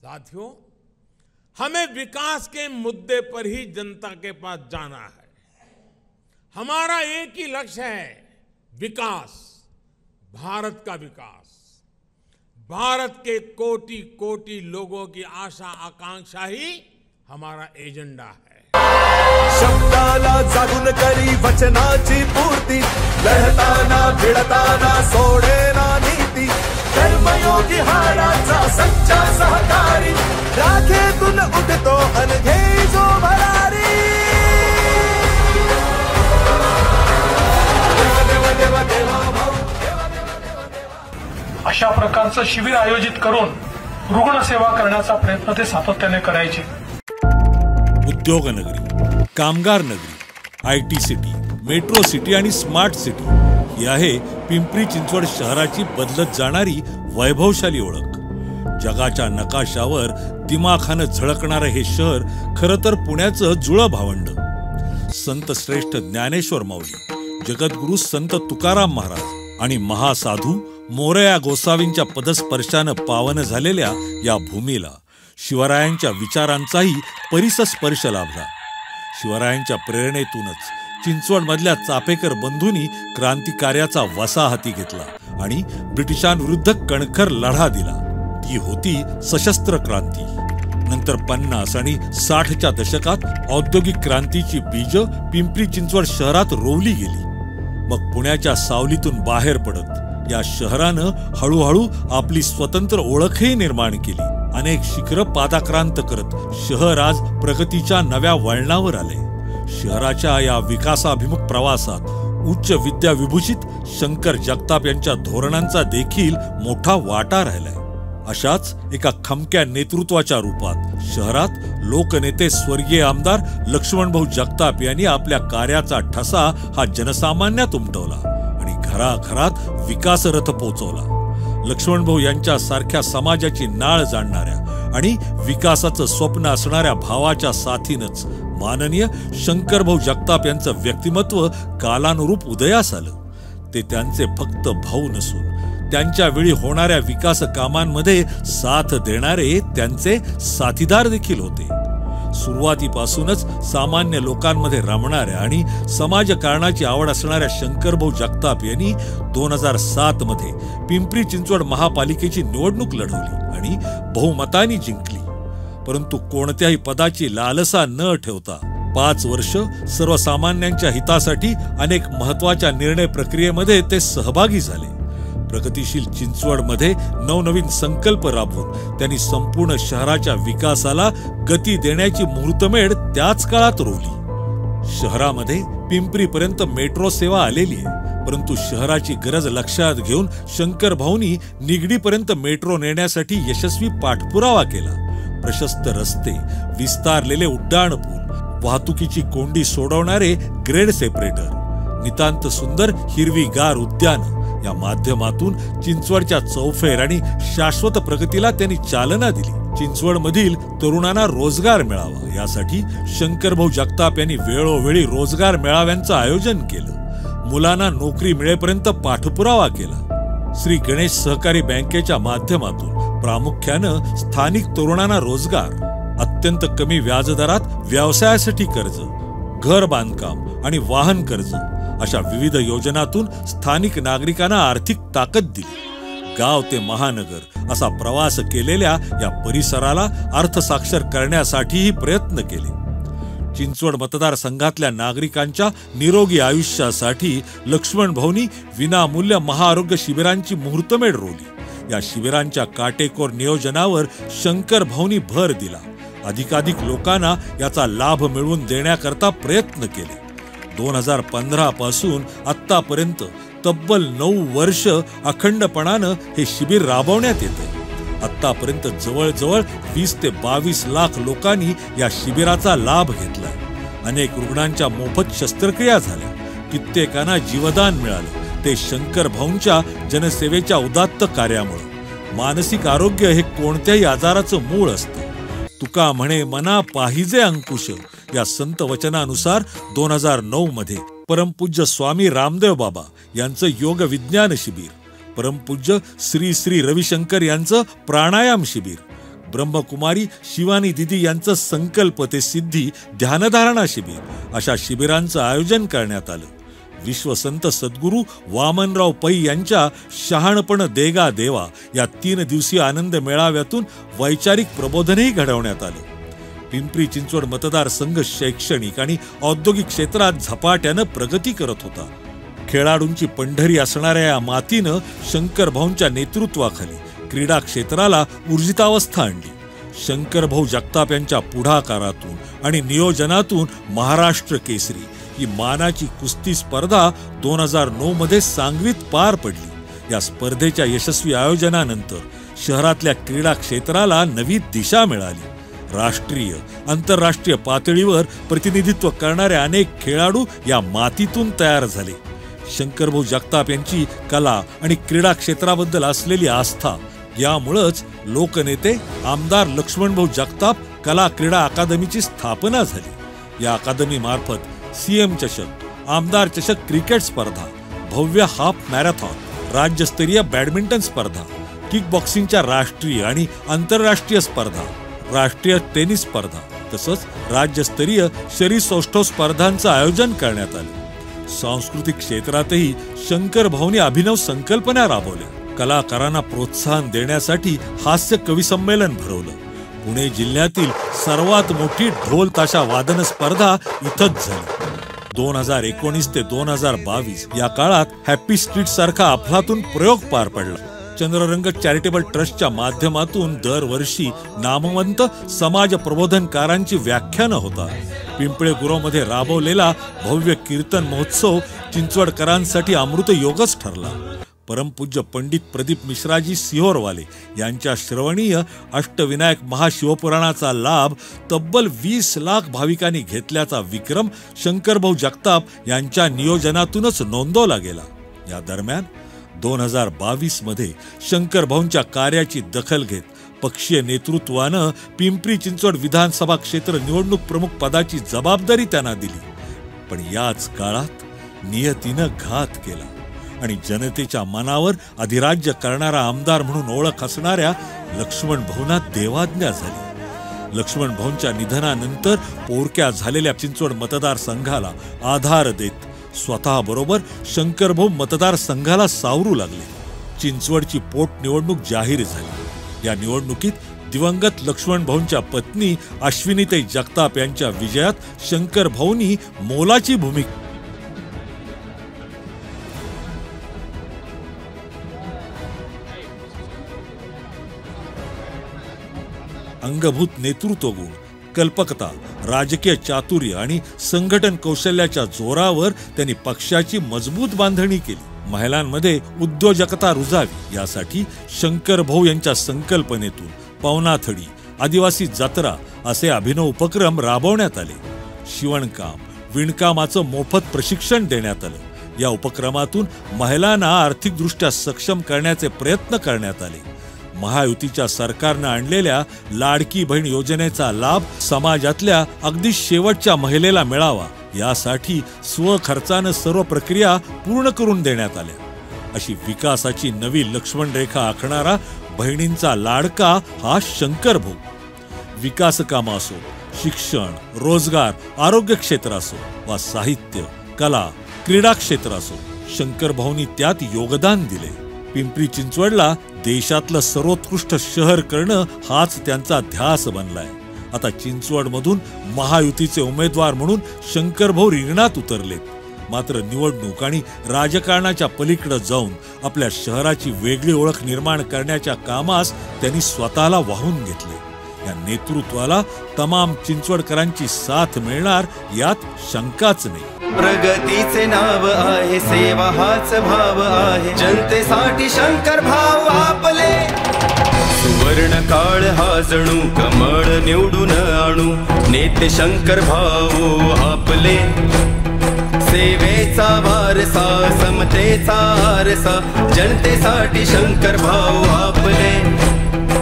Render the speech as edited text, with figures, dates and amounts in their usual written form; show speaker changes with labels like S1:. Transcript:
S1: साथियों, हमें विकास के मुद्दे पर ही जनता के पास जाना है। हमारा एक ही लक्ष्य है, विकास, भारत का विकास। भारत के कोटि कोटि लोगों की आशा आकांक्षा ही हमारा एजेंडा है।
S2: शब्दाला जागून करी वचनाची पूर्ती, लढताना भिडताना सोडेना नीती, कर्मयोगी हाडाचा सच्चा सहकारी, राखेतून उठतो अनघे जो भरारी।
S3: अशा प्रकारचं शिबिर आयोजित करून रुग्णसेवा करण्याचा प्रयत्न ते सातत्याने करायचे।
S4: उद्योग नगरी, कामगार नगरी, IT सिटी, मेट्रो सिटी आणि स्मार्ट सिटी ही आहे पिंपरी चिंचवड शहराची बदलत जाणारी वैभवशाली ओळख। जगाच्या नकाशावर दिमाखानं झळकणारं हे शहर खरं तर पुण्याचं जुळं भावंड। संत श्रेष्ठ ज्ञानेश्वर माऊली, जगद्गुरु संत तुकाराम महाराज आणि महासाधू मोरया गोसावींच्या पदस्पर्शानं पावन झालेल्या या भूमीला शिवरायांच्या विचारांचाही परिसस्पर्श लाभला। शिवरायांच्या प्रेरणेतूनच चिंचवडमधल्या चापेकर बंधूंनी क्रांतिकार्याचा वसा हाती घेतला आणि ब्रिटिशांविरुद्ध कणखर लढा दिला। ती होती सशस्त्र क्रांती। नंतर 50 आणि 60च्या दशकात औद्योगिक क्रांतीची बीज पिंपरी चिंचवड शहरात रोवली गेली। मग पुण्याच्या सावलीतून बाहेर पडत या शहरानं हळूहळू आपली स्वतंत्र ओळखही निर्माण केली। अनेक शिखरं पादाक्रांत करत शहर आज प्रगतीच्या नव्या वळणावर आले। शहराच्या या विकासाभिमुख प्रवासात उच्च विद्या विभूषित शंकर जगताप यांच्या धोरणांचा देखील मोठा वाटा राहिलाय। अशाच एका खमक्या नेतृत्वाच्या रूपात शहरात लोकनेते स्वर्गीय आमदार लक्ष्मणभाऊ जगताप यांनी आपल्या कार्याचा ठसा हा जनसामान्यात उमटवला आणि घराघरात विकास रथ पोचवला। लक्ष्मणभाऊ यांच्या सारख्या समाजाची नाळ जाणणाऱ्या आणि विकासाचं स्वप्न असणाऱ्या भावाच्या साथीनच माननीय शंकरभाऊ जगताप यांचं व्यक्तिमत्व कालानुरूप उदयास आलं। ते त्यांचे फक्त भाऊ नसून त्यांच्या वेळी होणाऱ्या विकास कामांमध्ये साथ देणारे त्यांचे साथीदार देखील होते। सुरुवातीपासूनच सामान्य लोकांमध्ये रमणाऱ्या आणि समाजकारणाची आवड असणाऱ्या शंकरभाऊ जगताप यांनी 2007 मध्ये पिंपरी चिंचवड महापालिकेची निवडणूक लढवली आणि बहुमताने जिंकली। परंतु कोणत्याही पदाची लालसा न ठेवता 5 वर्ष सर्वसामान्यांच्या हितासाठी अनेक महत्त्वाच्या निर्णय प्रक्रियेमध्ये ते सहभागी झाले। प्रगतिशील चिंचवडमध्ये नवनवीन संकल्प राबवून त्यांनी संपूर्ण शहराच्या विकासाला गती देण्याची मुहूर्तमेढ त्याच काळात रोवली। शहरामध्ये पिंपरीपर्यंत मेट्रो सेवा आलेली आहे, परंतु शहराची गरज लक्षात घेऊन शंकर भाऊंनी निगडीपर्यंत मेट्रो नेण्यासाठी यशस्वी पाठपुरावा केला। प्रशस्त रस्ते, विस्तारलेले उड्डाणपूल, वाहतुकीची कोंडी सोडवणारे ग्रेड सेपरेटर, नितांत सुंदर हिरवीगार उद्यान या माध्यमातून चिंचवडच्या चौफेर आणि शाश्वत प्रगतीला त्यांनी चालना दिली। चिंचवडमधील तरुणांना रोजगार मिळावा यासाठी शंकरभाऊ जगताप यांनी वेळोवेळी रोजगार मेळाव्यांचं आयोजन केलं। मुलांना नोकरी मिळेपर्यंत पाठपुरावा केला। श्री गणेश सहकारी बँकेच्या माध्यमातून प्रामुख्यानं स्थानिक तरुणांना रोजगार, अत्यंत कमी व्याजदरात व्यवसायासाठी कर्ज, घर बांधकाम आणि वाहन कर्ज अशा विविध योजनातून स्थानिक नागरिकांना आर्थिक ताकद दिली। गाव ते महानगर असा प्रवास केलेल्या या परिसराला अर्थसाक्षर करण्यासाठीही प्रयत्न केले। चिंचवड मतदारसंघातल्या नागरिकांच्या निरोगी आयुष्यासाठी लक्ष्मण भाऊंनी विनामूल्य महाआरोग्य शिबिरांची मुहूर्तमेढ रोवली। या शिबिरांच्या काटेकोर नियोजनावर शंकर भाऊंनी भर दिला। अधिकाधिक लोकांना याचा लाभ मिळवून देण्याकरता प्रयत्न केले। 2015 पासून आतापर्यंत तब्बल 9 वर्ष अखंडपणानं हे शिबिर राबवण्यात येते। आतापर्यंत जवळजवळ 20 ते 22 लाख लोकांनी या शिबिराचा लाभ घेतलाय। अनेक रुग्णांच्या मोफत शस्त्रक्रिया झाल्या, कित्येकांना जीवदान मिळालं। ते शंकर भाऊंच्या जनसेवेच्या उदात्त कार्यामुळे। मानसिक आरोग्य हे कोणत्याही आजाराचं मूळ असतं। तुका म्हणे मना पाहिजे अंकुश या संत वचनानुसार 2009 मध्ये परमपूज्य स्वामी रामदेव बाबा यांचं योग विज्ञान शिबिर, परमपूज्य श्री श्री रविशंकर यांचं प्राणायाम शिबिर, ब्रह्मकुमारी शिवानी दिदी यांचं संकल्प ते सिद्धी ध्यानधारणा शिबिर अशा शिबिरांचं आयोजन करण्यात आलं. विश्वसंत सद्गुरू वामनराव पै यांच्या शहाणपण देगा देवा या 3 दिवसीय आनंद मेळाव्यातून वैचारिक प्रबोधनही घडवण्यात आलं. पिंपरी चिंचवड मतदारसंघ शैक्षणिक आणि औद्योगिक क्षेत्रात झपाट्यानं प्रगती करत होता. खेळाडूंची पंढरी असणाऱ्या या मातीनं शंकरभाऊंच्या नेतृत्वाखाली क्रीडा क्षेत्राला ऊर्जितावस्था आणली. शंकरभाऊ जगताप यांच्या पुढाकारातून आणि नियोजनातून महाराष्ट्र केसरी ही मानाची कुस्ती स्पर्धा 2009 मध्ये सांगवीत पार पडली. या स्पर्धेच्या यशस्वी आयोजनानंतर शहरातल्या क्रीडा क्षेत्राला नवी दिशा मिळाली. राष्ट्रीय आंतरराष्ट्रीय पातळीवर प्रतिनिधित्व करणारे अनेक खेळाडू या मातीतून तयार झाले. शंकरभाऊ जगताप यांची कला आणि क्रीडा क्षेत्राबद्दल असलेली आस्था यामुळेच लोकनेते आमदार लक्ष्मणभाऊ जगताप कला क्रीडा अकादमीची स्थापना झाली. या अकादमी मार्फत सीएम चषक, आमदार चषक क्रिकेट स्पर्धा, भव्य हाफ मॅरेथॉन, राज्यस्तरीय बॅडमिंटन स्पर्धा, किक बॉक्सिंगच्या राष्ट्रीय आणि आंतरराष्ट्रीय स्पर्धा, राष्ट्रीय टेनिस स्पर्धा तसंच राज्यस्तरीय शरीरसौष्ठव स्पर्धांचं आयोजन करण्यात आलं. सांस्कृतिक क्षेत्रातही शंकरभाऊंनी अभिनव संकल्पना राबवल्या. कलाकारांना प्रोत्साहन देण्यासाठी हास्य कवी संमेलन भरवलं. पुणे जिल्ह्यातील सर्वात मोठी ढोल ताशा वादन स्पर्धा इथंच झाली. 2019 ते 2022 या काळात हॅपी स्ट्रीट सारखा अफलातून प्रयोग पार पडला. चंद्ररंग चॅरिटेबल ट्रस्टच्या माध्यमातून दरवर्षी नामवंत समाज प्रबोधनकारांची व्याख्यानं होतात. पिंपळे गुरवमध्ये राबवलेला भव्य कीर्तन महोत्सव चिंचवडकरांसाठी अमृत योगच ठरला. परमपूज्य पंडित प्रदीप मिश्राजी सिहोरवाले यांच्या श्रवणीय अष्टविनायक महाशिवपुराणाचा लाभ तब्बल 20 लाख भाविकांनी घेतल्याचा विक्रम शंकरभाऊ जगताप यांच्या नियोजनातूनच नोंदवला गेला. या दरम्यान 2022 मध्ये शंकरभाऊंच्या कार्याची दखल घेत पक्षीय नेतृत्वानं पिंपरी चिंचवड विधानसभा क्षेत्र निवडणूक प्रमुख पदाची जबाबदारी त्यांना दिली. पण याच काळात नियतीनं घात केला आणि जनतेच्या मनावर अधिराज्य करणारा आमदार म्हणून ओळख असणाऱ्या लक्ष्मणभाऊंना देवाज्ञा झाली. लक्ष्मणभाऊंच्या निधनानंतर पोरक्या झालेल्या चिंचवड मतदारसंघाला आधार देत स्वतः बरोबर शंकरभाऊ मतदारसंघाला सावरू लागले. चिंचवडची पोटनिवडणूक जाहीर झाली. या निवडणुकीत दिवंगत लक्ष्मणभाऊंच्या पत्नी अश्विनीताई जगताप यांच्या विजयात शंकरभाऊंनी मोलाची भूमिका अंगभूत नेतृत्व गुण, कल्पकता, राजकीय चातुर्य आणि संघटन कौशल्याच्या जोरावर त्यांनी पक्षाची मजबूत बांधणी केली. महिलांमध्ये उद्योजकता रुजावी यासाठी शंकरभाऊ यांच्या संकल्पनेतून पवनाथडी, आदिवासी जत्रा असे अभिनव उपक्रम राबवण्यात आले. शिवणकाम, विणकामाचं मोफत प्रशिक्षण देण्यात आलं. या उपक्रमातून महिलांना आर्थिकदृष्ट्या सक्षम करण्याचे प्रयत्न करण्यात आले. महायुतीच्या सरकारनं आणलेल्या लाडकी बहीण योजनेचा लाभ समाजातल्या अगदी शेवटच्या महिलेला मिळावा यासाठी स्वखर्चानं सर्व प्रक्रिया पूर्ण करून देण्यात आल्या. अशी विकासाची नवी लक्ष्मण रेखा आखणारा बहिणींचा लाडका हा शंकरभाऊ. विकास कामं असो, शिक्षण, रोजगार, आरोग्य क्षेत्र असो वा साहित्य, कला, क्रीडा क्षेत्र असो, शंकरभाऊंनी त्यात योगदान दिले. पिंपरी चिंचवडला देशातलं सर्वोत्कृष्ट शहर करणं हाच त्यांचा ध्यास बनलाय. आता चिंचवडमधून महायुतीचे उमेदवार म्हणून शंकरभाऊ रिंगणात उतरलेत. मात्र निवडणूक आणि राजकारणाच्या पलीकडे जाऊन आपल्या शहराची वेगळी ओळख निर्माण करण्याच्या कामास त्यांनी स्वतःला वाहून घेतले. या नेतृत्वाला तमाम चिंचवडकरांची साथ मिळणार यात शंकाच नाही.
S5: प्रगतीचे नाव आहे, सेवा हाच भाव आहे, जनतेसाठी शंकरभाऊ आपले. सुवर्ण काळ हा जणू कमळ निवडून आणू, नेते शंकरभाऊ आपले. सेवेचा वारसा, समतेचा आरसा, जनतेसाठी शंकरभाऊ आपले.